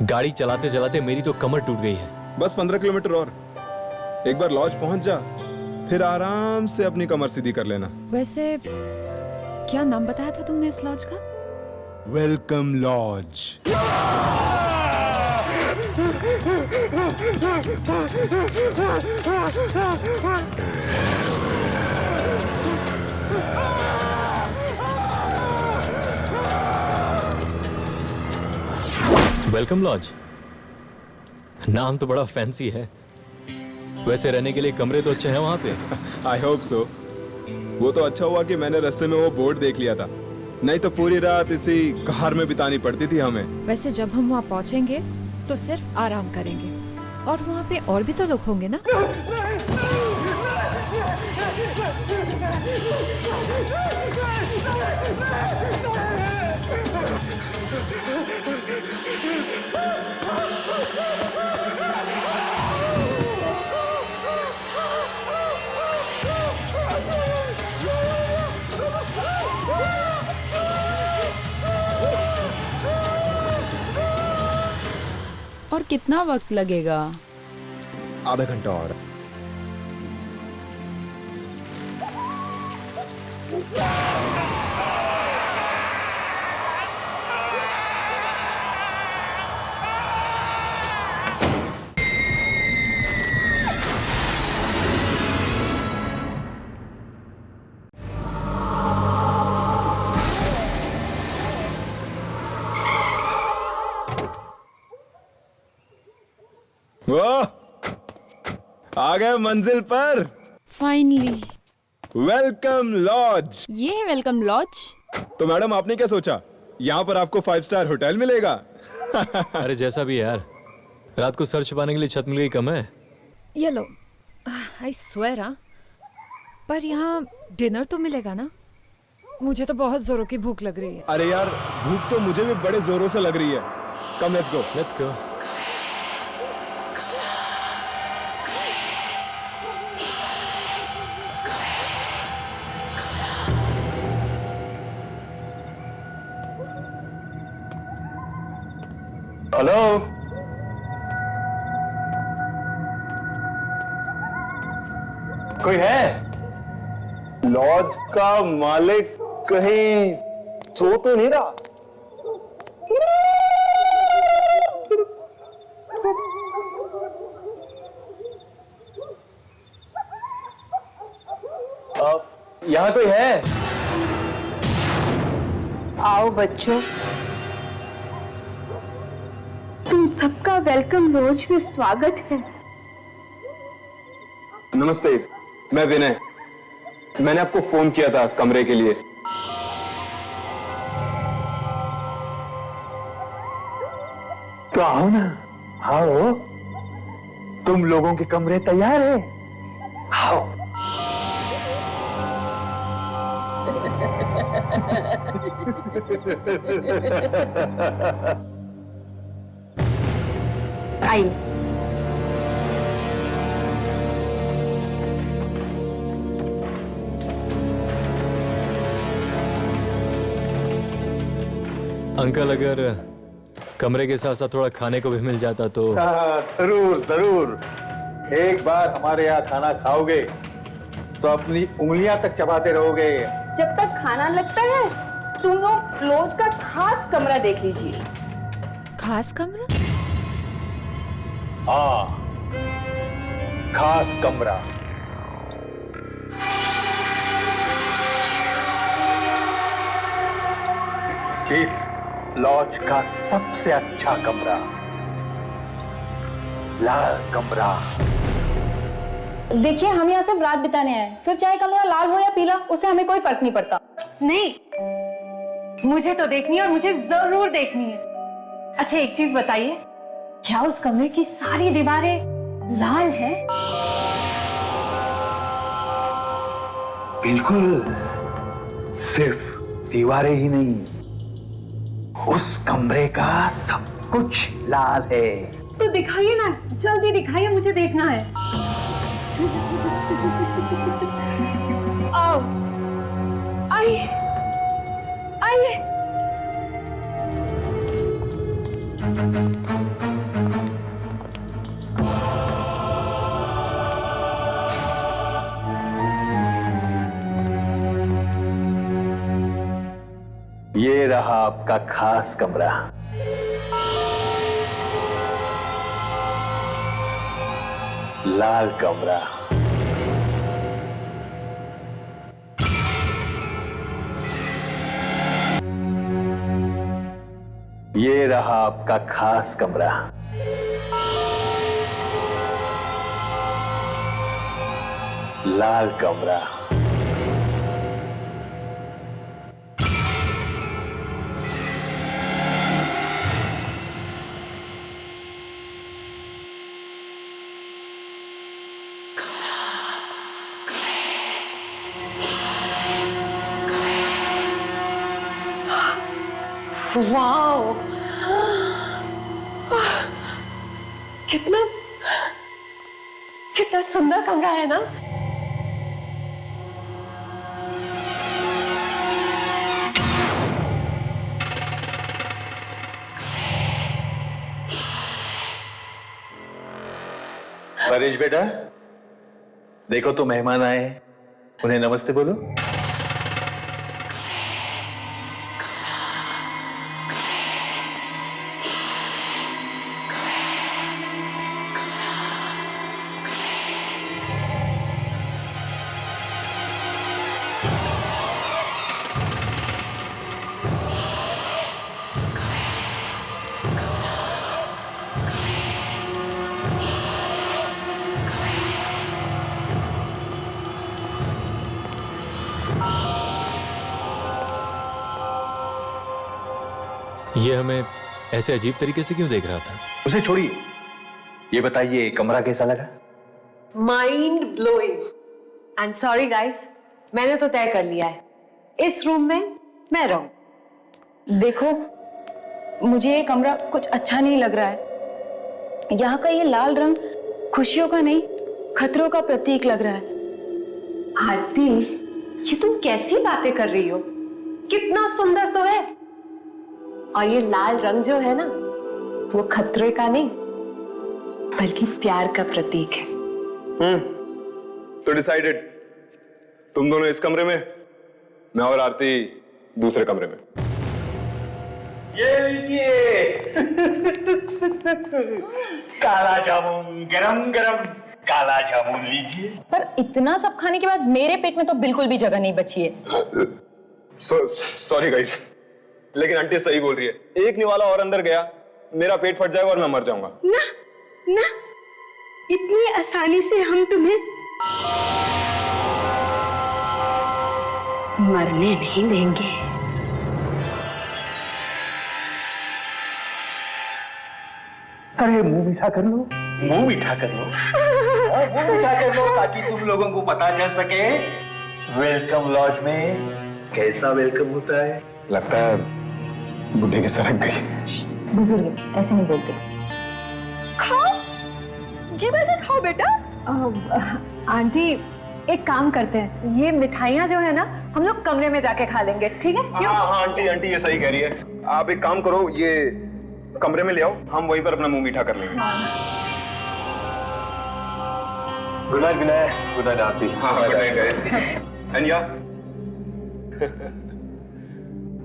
गाड़ी चलाते चलाते मेरी तो कमर टूट गई है। बस 15 किलोमीटर और। एक बार लॉज पहुंच जा, फिर आराम से अपनी कमर सीधी कर लेना। वैसे क्या नाम बताया था तुमने इस लॉज का? Welcome lodge. वेलकम लॉज, नाम तो बड़ा फैंसी है। वैसे रहने के लिए कमरे तो अच्छे हैं वहां पे। I hope so. वो तो अच्छा हुआ कि मैंने रास्ते में वो बोर्ड देख लिया था, नहीं तो पूरी रात इसी कार में बितानी पड़ती थी हमें। वैसे जब हम वहाँ पहुँचेंगे तो सिर्फ आराम करेंगे, और वहाँ पे और भी तो लोग होंगे ना। और कितना वक्त लगेगा? आधा घंटा और। वो आ गए मंजिल पर। फाइनली। Welcome lodge. ये है वेलकम लॉज। तो मैडम आपने क्या सोचा, यहाँ पर आपको 5 स्टार होटल मिलेगा? अरे जैसा भी है यार, रात को सर छुपाने के लिए छत मिल गई कम है। ये लो, आई स्वेयर। पर यहाँ डिनर तो मिलेगा ना? मुझे तो बहुत जोरों की भूख लग रही है। अरे यार, भूख तो मुझे भी बड़े जोरों से लग रही है। Come let's go. Let's go. Hello, कोई है? लॉज का मालिक कहीं सो तो नहीं रहा? यहाँ कोई है? आओ बच्चों, तुम सबका वेलकम लॉज में स्वागत है। नमस्ते, मैं विनय। मैंने आपको फोन किया था कमरे के लिए। तो आओ ना, आओ। तुम लोगों के कमरे तैयार है, आओ। आइए। अंकल, अगर कमरे के साथ साथ थोड़ा खाने को भी मिल जाता तो। जरूर जरूर। एक बार हमारे यहाँ खाना खाओगे तो अपनी उंगलियां तक चबाते रहोगे। जब तक खाना लगता है, तुम लोग लॉज का खास कमरा देख लीजिए। खास कमरा? हाँ, खास कमरा। इस लॉज का सबसे अच्छा कमरा, लाल कमरा। देखिए, हम यहाँ सिर्फ रात बिताने आए, फिर चाहे कमरा लाल हो या पीला, उससे हमें कोई फर्क नहीं पड़ता। नहीं, मुझे तो देखनी है और मुझे जरूर देखनी है। अच्छा, एक चीज बताइए, क्या उस कमरे की सारी दीवारें लाल हैं? बिल्कुल, सिर्फ दीवारें ही नहीं, उस कमरे का सब कुछ लाल है। तो दिखाइए ना, जल्दी दिखाइए, मुझे देखना है। आओ, आइए, आइए। ये रहा आपका खास कमरा। लाल कमरा। ये रहा आपका खास कमरा। लाल कमरा। वाओ, कितना कितना सुंदर कमरा है ना। परेश बेटा, देखो तो मेहमान आए, उन्हें नमस्ते बोलो। ये हमें ऐसे अजीब तरीके से क्यों देख रहा था? उसे छोड़िए, ये बताइए कमरा कैसा लगा? Mind blowing. And sorry guys, मैंने तो तय कर लिया है, इस रूम में मैं रहूं। देखो, मुझे ये कमरा कुछ अच्छा नहीं लग रहा है। यहाँ का ये लाल रंग खुशियों का नहीं, खतरों का प्रतीक लग रहा है। आरती, ये तुम कैसी बातें कर रही हो? कितना सुंदर तो है। और ये लाल रंग जो है ना, वो खतरे का नहीं बल्कि प्यार का प्रतीक है। तो डिसाइडेड, तुम दोनों इस कमरे में, मैं और आरती दूसरे कमरे में। ये लीजिए काला जामुन, गरम गरम काला जामुन लीजिए। पर इतना सब खाने के बाद मेरे पेट में तो बिल्कुल भी जगह नहीं बची है। सॉरी गाइस, लेकिन आंटी सही बोल रही है। एक निवाला और अंदर गया, मेरा पेट फट जाएगा और मैं मर जाऊंगा। ना ना, इतनी आसानी से हम तुम्हें मरने नहीं देंगे। अरे मुंह मीठा कर लो, मुंह मीठा कर लो, मुंह मीठा कर लो, ताकि तुम लोगों को पता चल सके वेलकम लॉज में कैसा वेलकम होता है। लगता है बुढ़े की सरक गई। बुजुर्ग ऐसे नहीं बोलते। खाओ, जी बेटा खाओ बेटा। आंटी, एक काम करते हैं, ये मिठाइयाँ जो है ना, हम लोग कमरे में जाके खा लेंगे, ठीक है? हाँ हाँ आंटी, आंटी ये सही कह रही है। आप एक काम करो, ये कमरे में ले आओ, हम वहीं पर अपना मुंह मीठा कर लेंगे। Good night, good night, good night Aarti. हाँ गुड नाइट गाइस। अनिया,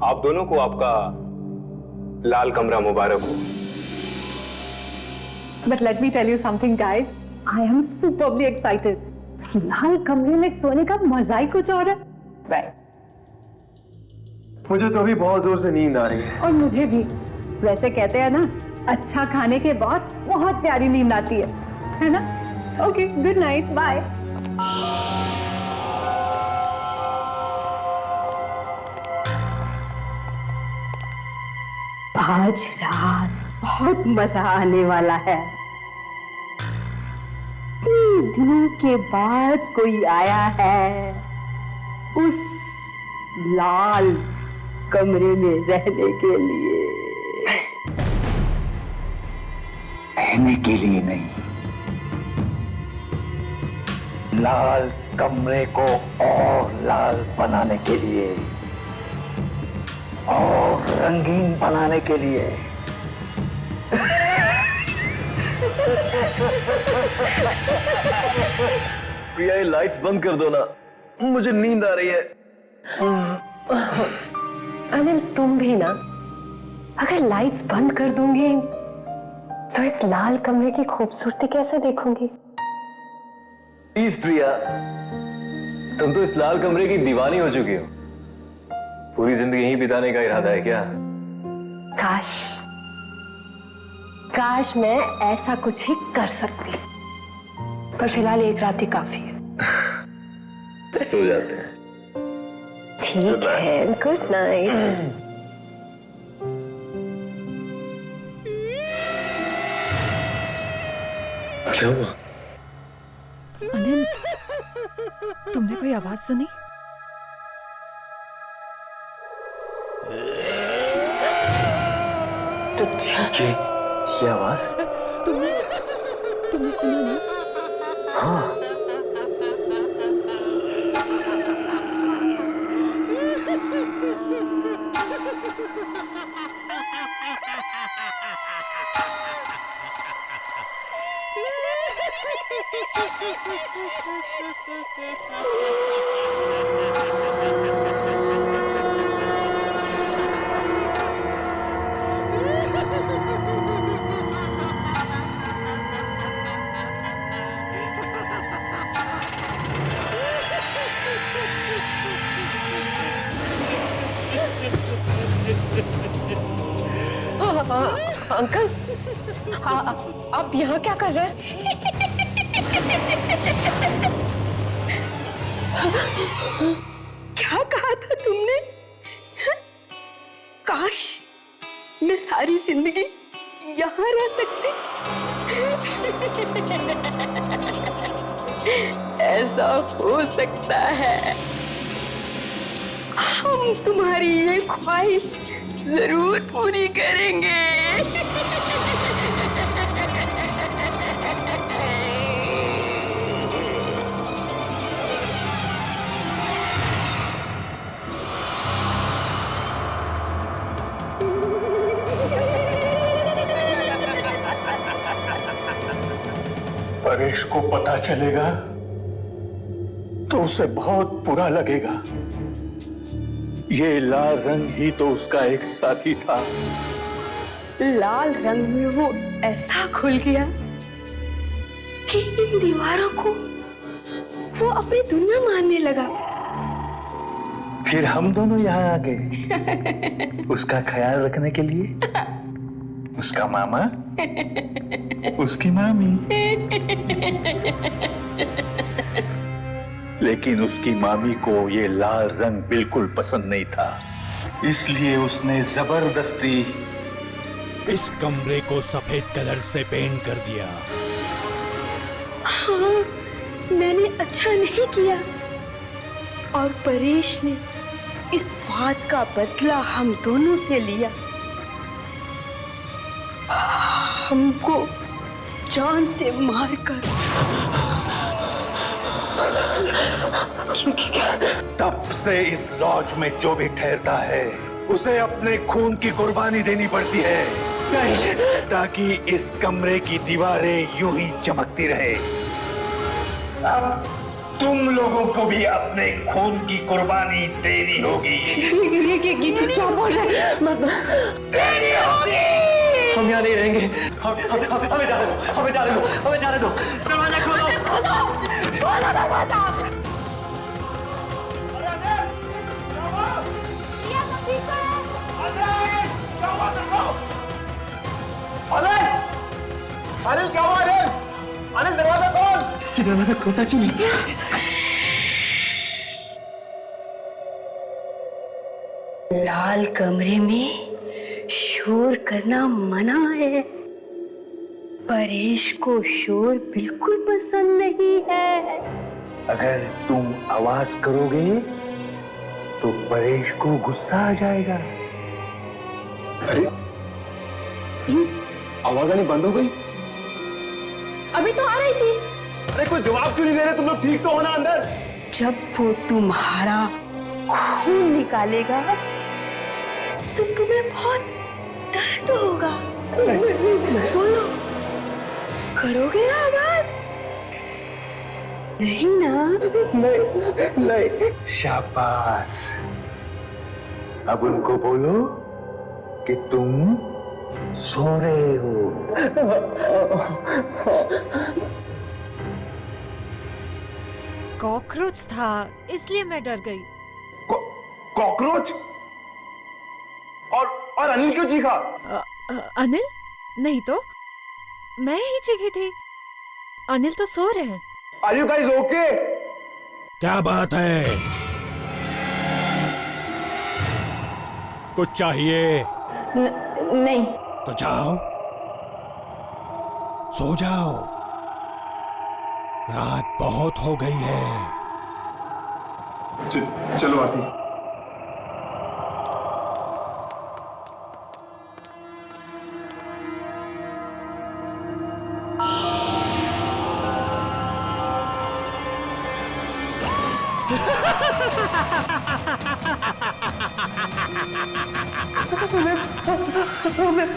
आप दोनों को आपका लाल कमरा मुबारक हो। But let me tell you something, guys. I am superbly excited. इस लाल कमरे में सोने का मजा ही कुछ और है। Right. मुझे तो अभी बहुत जोर से नींद आ रही है। और मुझे भी। वैसे कहते हैं ना, अच्छा खाने के बाद बहुत प्यारी नींद आती है ना? Okay, good night, bye. आज रात बहुत मजा आने वाला है। 3 दिनों के बाद कोई आया है उस लाल कमरे में रहने के लिए। रहने के लिए नहीं, लाल कमरे को और लाल बनाने के लिए और रंगीन बनाने के लिए। प्रिया, ये लाइट्स बंद कर दो ना, मुझे नींद आ रही है। अनिल, तुम भी ना, अगर लाइट्स बंद कर दूंगी तो इस लाल कमरे की खूबसूरती कैसे देखूंगी? प्लीज प्रिया, तुम तो इस लाल कमरे की दीवानी हो चुकी हो। पूरी जिंदगी यहीं बिताने का इरादा है क्या? काश काश मैं ऐसा कुछ ही कर सकती, पर फिलहाल एक रात ही काफी है। सो जाते हैं। ठीक है, गुड नाइट। क्या हुआ? अनिल, तुमने कोई आवाज सुनी? ये आवाज? तुमने सुना ना? हाँ। अंकल, आप यहाँ क्या कर रहे हैं? क्या कहा था तुमने? काश मैं सारी जिंदगी यहाँ रह सकती। ऐसा हो सकता है। हम तुम्हारी ये ख्वाहिश जरूर पूरी करेंगे। परेश को पता चलेगा तो उसे बहुत बुरा लगेगा। ये लाल रंग ही तो उसका एक साथी था। लाल रंग में वो ऐसा खुल गया कि इन दीवारों को वो अपनी दुनिया मानने लगा। फिर हम दोनों यहाँ आ गए उसका ख्याल रखने के लिए। उसका मामा, उसकी मामी। लेकिन उसकी मामी को ये लाल रंग बिल्कुल पसंद नहीं था, इसलिए उसने जबरदस्ती इस कमरे को सफेद कलर से पेंट कर दिया। हाँ, मैंने अच्छा नहीं किया और परेश ने इस बात का बदला हम दोनों से लिया। हमको जान से मारकर। तब से इस लॉज में जो भी ठहरता है उसे अपने खून की कुर्बानी देनी पड़ती है ताकि इस कमरे की दीवारें यूं ही चमकती रहे। अब तुम लोगों को भी अपने खून की कुर्बानी देनी होगी। क्या बोल रहे हैं? देनी होगी। हम यहाँ नहीं रहेंगे। हमें जाने दो, हमें जाने दो, हमें जाने दो। दरवाजा खोलो, खोलो दरवाजा। अनिल क्या हुआ? अनिल दरवाजा खोल। दरवाजा खोलता क्यों नहीं? लाल कमरे में शोर करना मना है। परेश को शोर बिल्कुल पसंद नहीं है। अगर तुम आवाज करोगे तो परेश को गुस्सा आ जाएगा। अरे ये आवाज आनी बंद हो गई? अभी तो आ रही थी। अरे कोई जवाब क्यों नहीं दे रहे तुम लोग? ठीक तो हो ना अंदर? जब वो तुम्हारा खून निकालेगा तो तुम्हें बहुत दर्द होगा। बोलो, करोगे आवाज? नहीं ना? नहीं। शाबाश। अब उनको बोलो कि तुम सो रहे हो। कॉकरोच था इसलिए मैं डर गई। कॉकरोच? और अनिल क्यों चीखा? अनिल? नहीं तो मैं ही चीखी थी। अनिल तो सो रहे हैं। Are you guys okay? क्या बात है? कुछ चाहिए? नहीं। तो जाओ, सो जाओ, रात बहुत हो गई है। चलो आरती।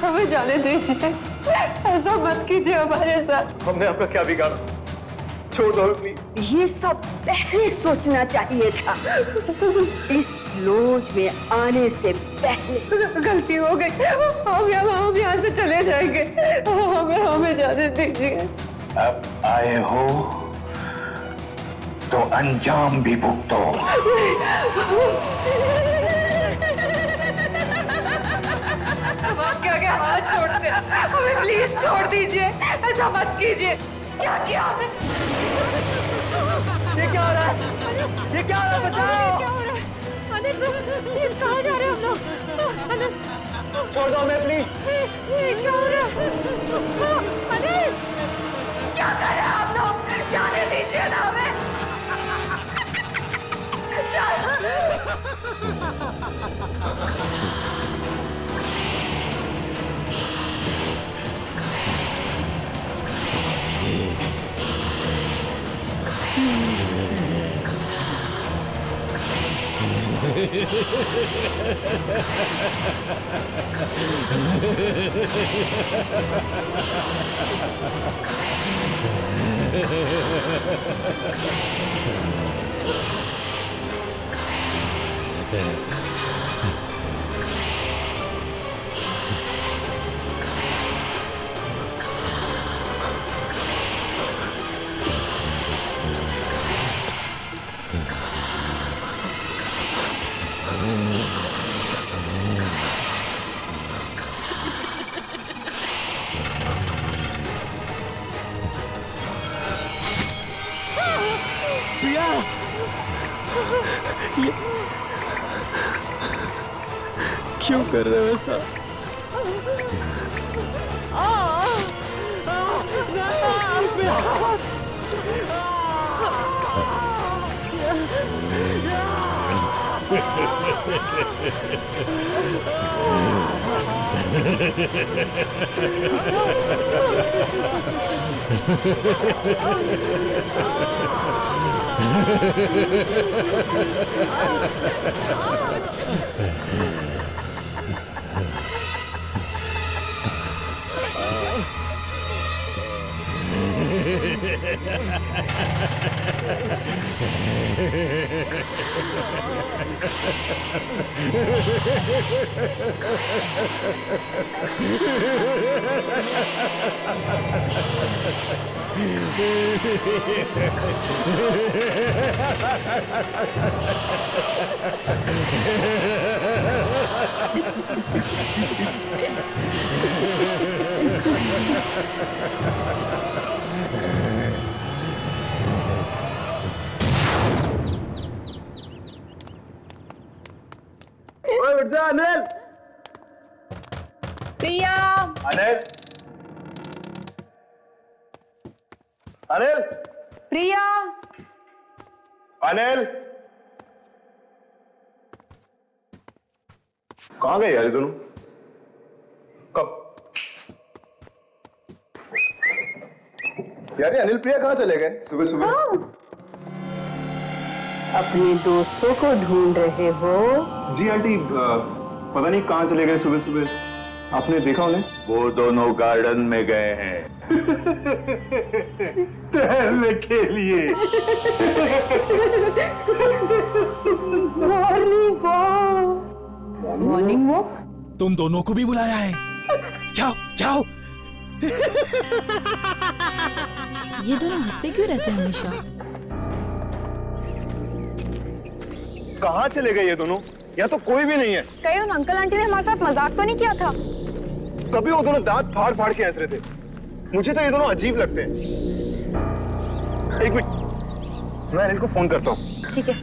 हमें जाने दीजिए, ऐसा मत कीजिए हमारे साथ। हमने आपका क्या बिगाड़ा? छोड़ दो प्लीज। ये सब पहले सोचना चाहिए था, इस लॉज में आने से पहले। गलती हो गई, हम यहाँ से चले जाएंगे। हमें जाने दीजिए। अब आए हो तो अंजाम भी भुगतो। क्या हाथ छोड़ दे, हमें प्लीज छोड़ दीजिए, ऐसा मत कीजिए। क्या किया हमें? ये क्या हो रहा है? ये क्या हो रहा है? बचाओ! क्या हो रहा है? अनिल कहाँ जा रहे हैं हम लोग? अनिल छोड़ दो हमें प्लीज। ये क्या हो रहा है? अनिल क्या कर रहे हैं आप लोग? जाने दीजिए ना हमें। क्यों कर रहे हो ऐसा? उठ जा अनिल। प्रिया! अनिल! अनिल! प्रिया! अनिल! कहाँ गए यार ये दोनों? कब? यार ये अनिल प्रिया कहाँ चले गए सुबह सुबह? अपने दोस्तों को ढूंढ रहे हो? जी आंटी, पता नहीं कहाँ चले गए सुबह सुबह। आपने देखा उन्हें? वो दोनों गार्डन में गए हैं टहलने के लिए। Morning walk. Morning walk? तुम दोनों को भी बुलाया है। जाओ जाओ। ये दोनों हंसते क्यों रहते हैं हमेशा? कहाँ चले गए ये दोनों? यहाँ तो कोई भी नहीं है। कहीं उन अंकल आंटी ने हमारे साथ मजाक तो नहीं किया था? तभी वो दोनों दांत फाड़ फाड़ के हंस रहे थे। मुझे तो ये दोनों अजीब लगते हैं। एक मिनट, मैं अनिल को फोन करता हूँ। ठीक है।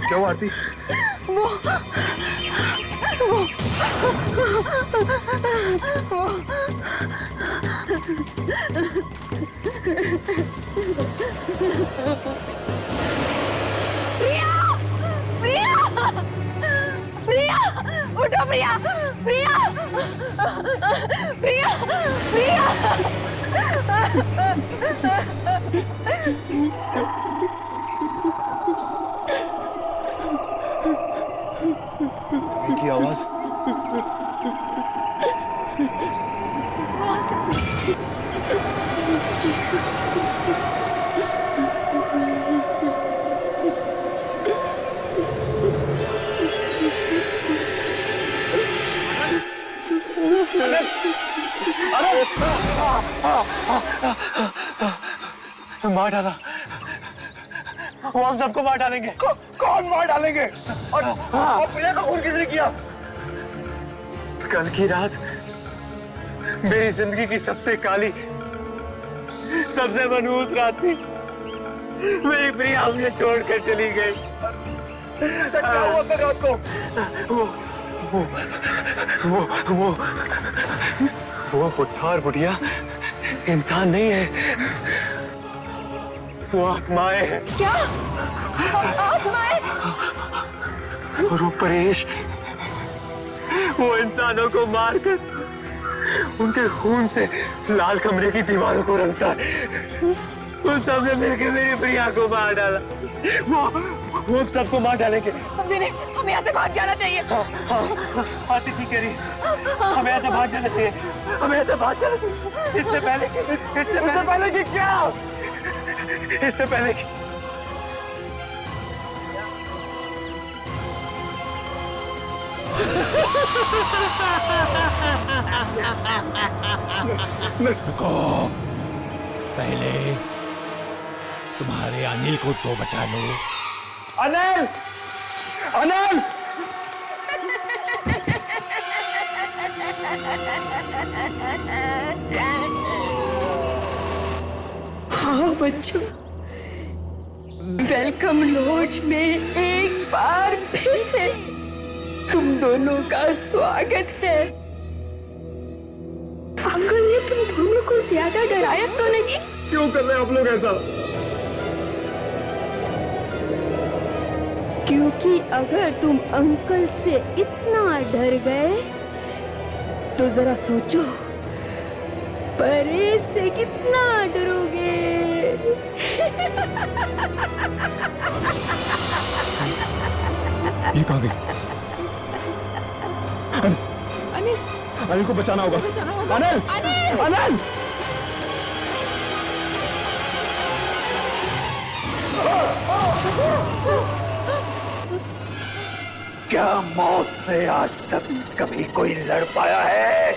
क्या हुआ आरती? प्रिया! प्रिया! उठो प्रिया! प्रिया! प्रिया! प्रिया! की आवाज। मार डाला। वो हम सबको मार डालेंगे। कौन मार डालेंगे? और प्रिया का खून किसने किया? कल की रात मेरी जिंदगी की सबसे काली, सबसे मनहूस रात थी। मेरी प्रिया मुझे छोड़कर चली गई। ऐसा क्या हुआ कल रात को? वो बुढ़ा और बुढ़िया इंसान नहीं है, वो आत्माएं हैं। क्या? आत्माएं? और वो परेश, वो इंसानों को मारकर उनके खून से लाल कमरे की दीवारों को रंगता है। उन सब ने मिलकर मेरी प्रिया को मार डाला। वो सबको मार डालेंगे। हमें यहाँ से भाग जाना चाहिए। आती ठीक कह रही, हमें ऐसे भाग जाना चाहिए। हमें ऐसे भाग जाना चाहिए। इससे पहले कि क्या? इससे पहले कि रुको, पहले तुम्हारे अनिल को तो बचा लो। अनिल! अनिल! हाँ बच्चों, वेलकम लॉज में एक बार फिर से तुम दोनों का स्वागत है। अंकल ने तुम दोनों को ज्यादा डराया तो नहीं? क्यों कर रहे हैं आप लोग ऐसा? क्योंकि अगर तुम अंकल से इतना डर गए तो जरा सोचो परेश से कितना डरोगे। ये कहाँ गई? अनिल, अनिल को बचाना होगा। अनिल! अनिल! क्या मौत से आज तक कभी कोई लड़ पाया है?